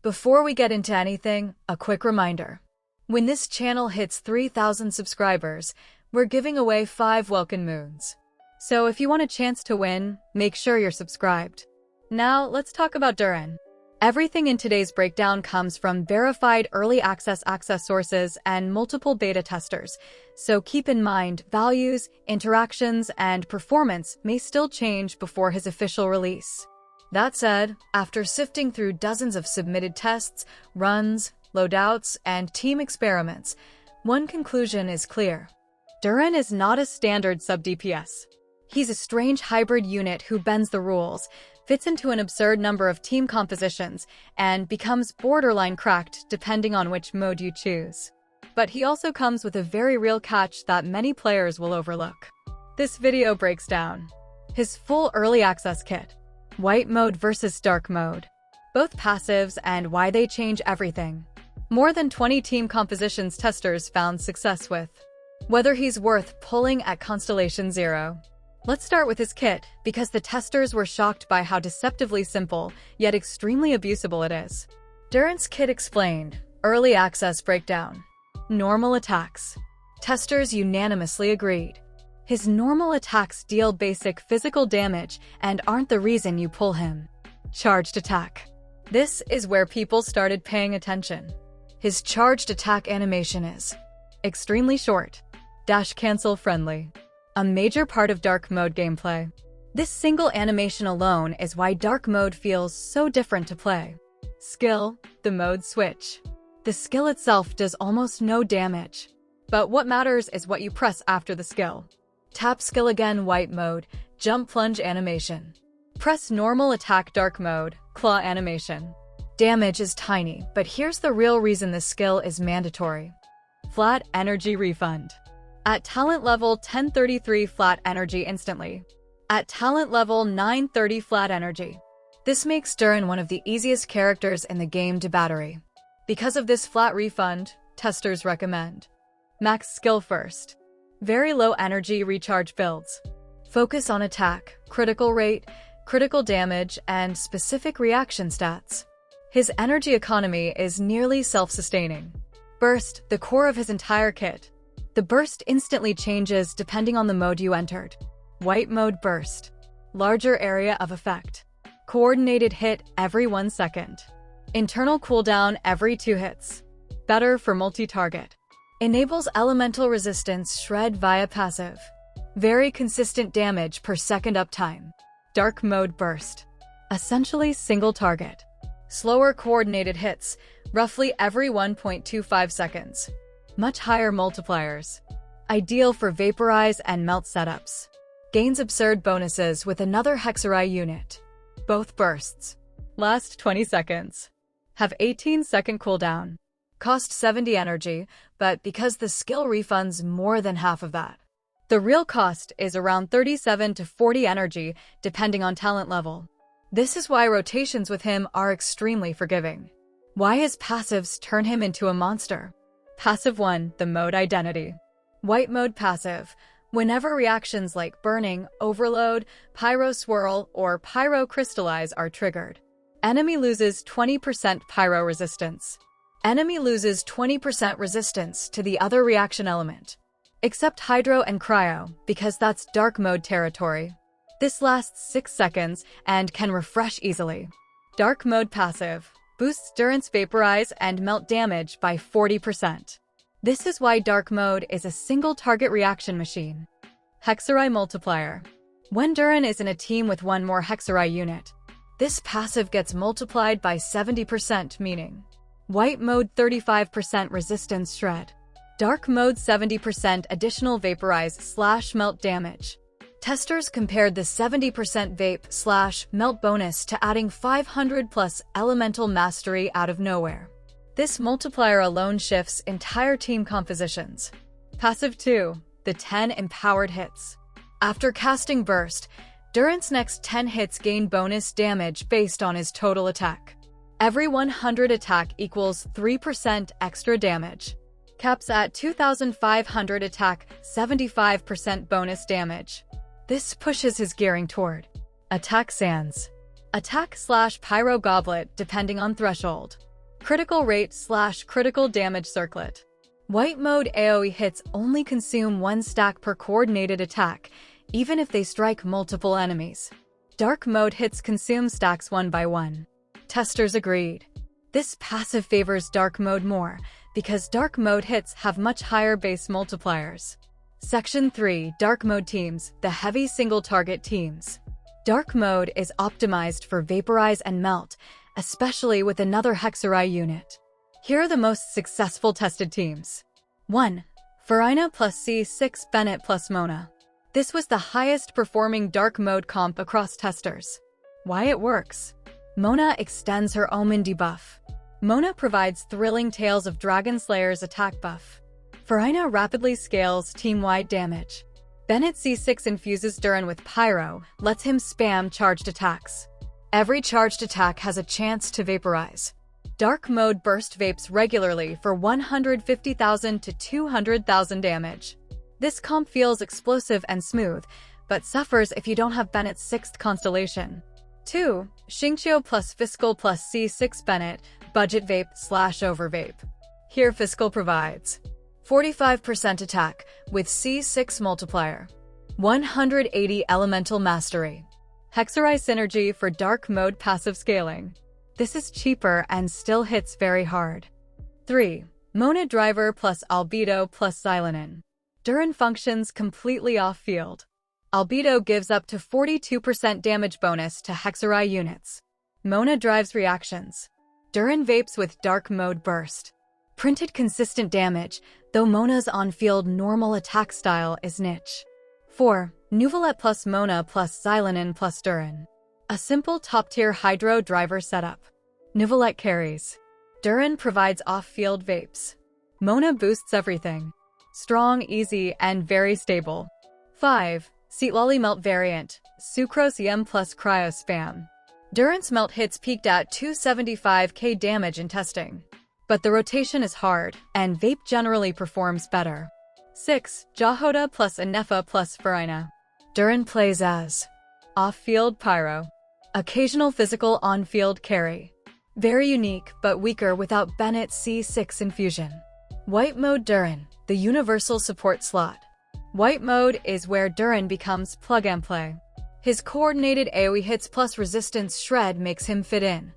Before we get into anything, a quick reminder. When this channel hits 3,000 subscribers, we're giving away 5 Welcome Moons. So if you want a chance to win, make sure you're subscribed. Now, let's talk about Durin. Everything in today's breakdown comes from verified early access sources and multiple beta testers, so keep in mind values, interactions, and performance may still change before his official release. That said, after sifting through dozens of submitted tests, runs, loadouts, and team experiments, one conclusion is clear. Durin is not a standard sub-DPS. He's a strange hybrid unit who bends the rules, fits into an absurd number of team compositions, and becomes borderline cracked depending on which mode you choose. But he also comes with a very real catch that many players will overlook. This video breaks down his full early access kit, white mode versus dark mode, both passives and why they change everything. More than 20 team compositions testers found success with. Whether he's worth pulling at Constellation 0. Let's start with his kit, because the testers were shocked by how deceptively simple, yet extremely abusable it is. Durin's kit explained. Early access breakdown. Normal attacks. Testers unanimously agreed. His normal attacks deal basic physical damage and aren't the reason you pull him. Charged attack. This is where people started paying attention. His charged attack animation is extremely short, dash cancel friendly, a major part of dark mode gameplay. This single animation alone is why dark mode feels so different to play. Skill, the mode switch. The skill itself does almost no damage, but what matters is what you press after the skill. Tap skill again white mode, jump plunge animation. Press normal attack dark mode, claw animation. Damage is tiny, but here's the real reason this skill is mandatory. Flat energy refund. At talent level 1033 flat energy instantly. At talent level 930 flat energy. This makes Durin one of the easiest characters in the game to battery. Because of this flat refund, testers recommend. Max skill first. Very low energy recharge builds. Focus on attack, critical rate, critical damage, and specific reaction stats. His energy economy is nearly self-sustaining. Burst, the core of his entire kit. The burst instantly changes depending on the mode you entered. White mode burst. Larger area of effect. Coordinated hit every 1 second. Internal cooldown every 2 hits. Better for multi-target. Enables elemental resistance shred via passive. Very consistent damage per second uptime. Dark mode burst. Essentially single target. Slower coordinated hits, roughly every 1.25 seconds. Much higher multipliers. Ideal for vaporize and melt setups. Gains absurd bonuses with another Hexerei unit. Both bursts. Last 20 seconds. Have 18-second cooldown. Cost 70 energy, but because the skill refunds more than half of that. The real cost is around 37 to 40 energy, depending on talent level. This is why rotations with him are extremely forgiving. Why his passives turn him into a monster. Passive 1, the mode identity. White mode passive. Whenever reactions like burning, overload, pyro swirl, or pyro crystallize are triggered, enemy loses 20% pyro resistance. Enemy loses 20% resistance to the other reaction element. Except hydro and cryo, because that's dark mode territory. This lasts 6 seconds and can refresh easily. Dark mode passive. Boosts Durin's vaporize and melt damage by 40%. This is why dark mode is a single target reaction machine. Hexerei multiplier. When Durin is in a team with one more Hexerei unit, this passive gets multiplied by 70%, meaning white mode 35% resistance shred. Dark mode 70% additional vaporize / melt damage. Testers compared the 70% vape / melt bonus to adding 500 plus elemental mastery out of nowhere. This multiplier alone shifts entire team compositions. Passive 2, the 10 empowered hits. After casting burst, Durin's next 10 hits gain bonus damage based on his total attack. Every 100 attack equals 3% extra damage. Caps at 2,500 attack, 75% bonus damage. This pushes his gearing toward Attack Sands. Attack / Pyro Goblet depending on threshold. Critical rate / critical damage circlet. White mode AoE hits only consume 1 stack per coordinated attack, even if they strike multiple enemies. Dark mode hits consume stacks 1 by 1. Testers agreed. This passive favors dark mode more, because dark mode hits have much higher base multipliers. Section 3. Dark mode teams, the heavy single target teams. Dark mode is optimized for vaporize and melt, especially with another Hexerei unit. Here are the most successful tested teams. 1. Furina plus C6 Bennett plus Mona. This was the highest performing dark mode comp across testers. Why it works? Mona extends her Omen debuff. Mona provides thrilling tales of Dragon Slayer's attack buff. Furina rapidly scales team-wide damage. Bennett C6 infuses Durin with Pyro, lets him spam charged attacks. Every charged attack has a chance to vaporize. Dark mode burst vapes regularly for 150,000 to 200,000 damage. This comp feels explosive and smooth, but suffers if you don't have Bennett's 6th constellation. 2. Xingqiu plus Fischl plus C6 Bennett, budget vape / over vape. Here Fischl provides 45% attack with C6 multiplier. 180 elemental mastery. Hexerei synergy for dark mode passive scaling. This is cheaper and still hits very hard. 3. Mona driver plus Albedo plus Xilanin. Durin functions completely off-field. Albedo gives up to 42% damage bonus to Hexerei units. Mona drives reactions. Durin vapes with dark mode burst. Printed consistent damage, though Mona's on-field normal attack style is niche. 4. Neuvillette plus Mona plus Xilanin plus Durin. A simple top-tier hydro driver setup. Neuvillette carries. Durin provides off-field vapes. Mona boosts everything. Strong, easy, and very stable. 5. C0 melt variant, Sucrose Yem plus Cryo Spam. Durin's melt hits peaked at 275k damage in testing. But the rotation is hard, and vape generally performs better. 6. Jahoda plus Anefa plus Furina. Durin plays as off-field Pyro. Occasional physical on-field carry. Very unique, but weaker without Bennett's C6 infusion. White mode Durin, the universal support slot. White mode is where Durin becomes plug-and-play. His coordinated AoE hits plus resistance shred makes him fit in.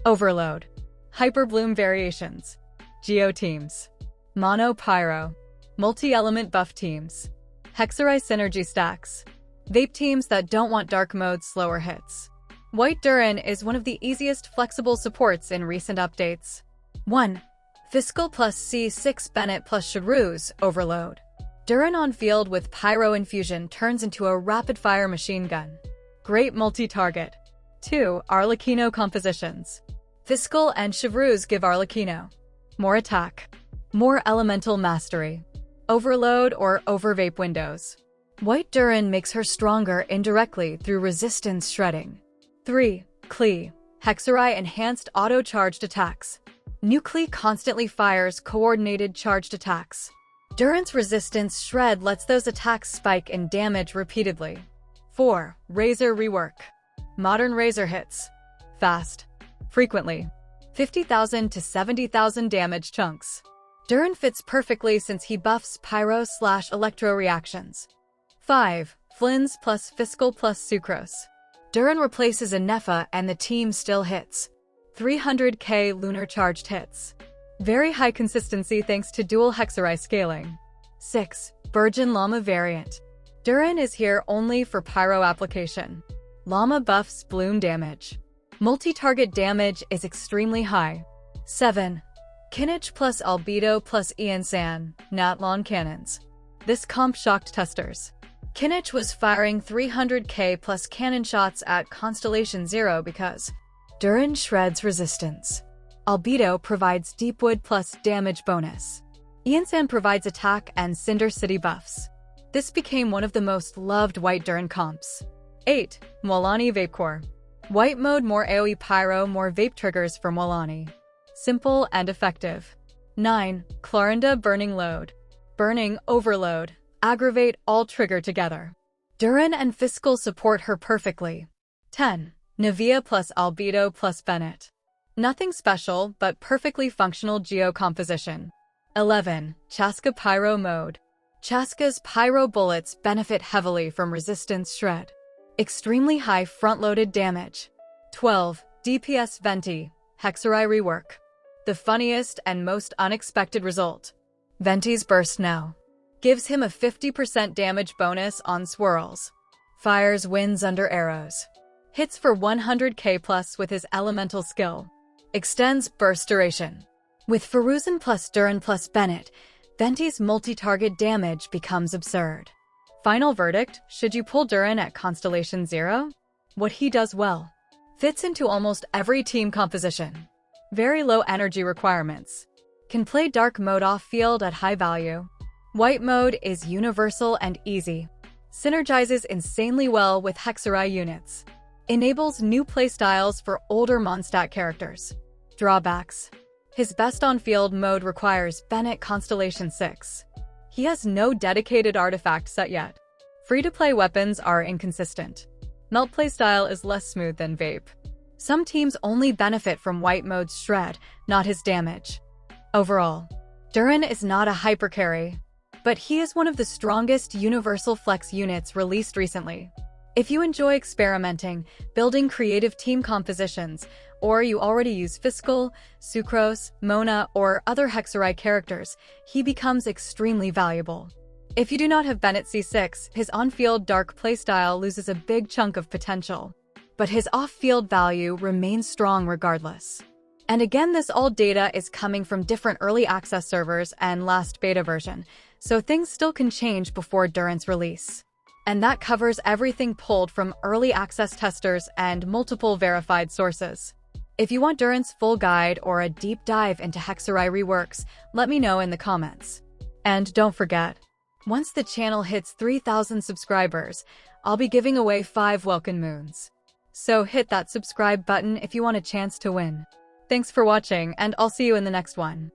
Overload. Hyper Bloom variations. Geo teams. Mono Pyro. Multi-element buff teams. Hexerei synergy stacks. Vape teams that don't want dark mode slower hits. White Durin is one of the easiest flexible supports in recent updates. 1. Fischl plus C6 Bennett plus Chevreuse overload. Durin on field with Pyro infusion turns into a rapid-fire machine gun. Great multi-target. 2. Arlecchino compositions. Fischl and Chevreuse give Arlecchino more attack, more elemental mastery, overload or overvape windows. White Durin makes her stronger indirectly through resistance shredding. 3. Klee. Hexerei enhanced auto-charged attacks. New Klee constantly fires coordinated charged attacks. Durin's resistance shred lets those attacks spike in damage repeatedly. 4. Razor rework. Modern Razor hits fast, frequently. 50,000 to 70,000 damage chunks. Durin fits perfectly since he buffs Pyro / Electro reactions. 5. Flins plus Fischl plus Sucrose. Durin replaces Anefa and the team still hits. 300k lunar charged hits. Very high consistency thanks to dual Hexerei scaling. 6. Virgin Llama variant. Durin is here only for Pyro application. Llama buffs bloom damage. Multi-target damage is extremely high. 7. Kinich plus Albedo plus Iansan, Natlon cannons. This comp shocked testers. Kinich was firing 300k plus cannon shots at Constellation 0 because Durin shreds resistance. Albedo provides Deepwood plus damage bonus. Iansan provides attack and Cinder City buffs. This became one of the most loved White Durin comps. 8. Mualani Vapecore. White mode more AoE Pyro, more vape triggers for Mualani. Simple and effective. 9. Clorinda Burning Load. Burning overload. Aggravate all trigger together. Durin and Fischl support her perfectly. 10. Neuvillette plus Albedo plus Bennett. Nothing special, but perfectly functional geocomposition. 11. Chaska Pyro Mode. Chaska's pyro bullets benefit heavily from resistance shred. Extremely high front-loaded damage. 12. DPS Venti. Hexerei rework. The funniest and most unexpected result. Venti's Burst Now. Gives him a 50% damage bonus on swirls. Fires winds under arrows. Hits for 100k plus with his elemental skill. Extends burst duration. With Furina plus Durin plus Bennett, Venti's multi-target damage becomes absurd. Final verdict, should you pull Durin at Constellation 0? What he does well. Fits into almost every team composition. Very low energy requirements. Can play dark mode off-field at high value. White mode is universal and easy. Synergizes insanely well with Hexerei units. Enables new playstyles for older Mondstadt characters. Drawbacks. His best on-field mode requires Bennett Constellation 6. He has no dedicated artifact set yet. Free-to-play weapons are inconsistent. Melt playstyle is less smooth than Vape. Some teams only benefit from white mode's shred, not his damage. Overall, Durin is not a hypercarry, but he is one of the strongest universal flex units released recently. If you enjoy experimenting, building creative team compositions, or you already use Fischl, Sucrose, Mona, or other Hexerei characters, he becomes extremely valuable. If you do not have Bennett C6, his on-field dark playstyle loses a big chunk of potential. But his off-field value remains strong regardless. And again, this all data is coming from different early access servers and last beta version, so things still can change before Durin's release. And that covers everything pulled from early access testers and multiple verified sources. If you want Durin's full guide or a deep dive into Hexerei reworks, let me know in the comments. And don't forget, once the channel hits 3,000 subscribers, I'll be giving away 5 welcome moons. So hit that subscribe button if you want a chance to win. Thanks for watching, and I'll see you in the next one.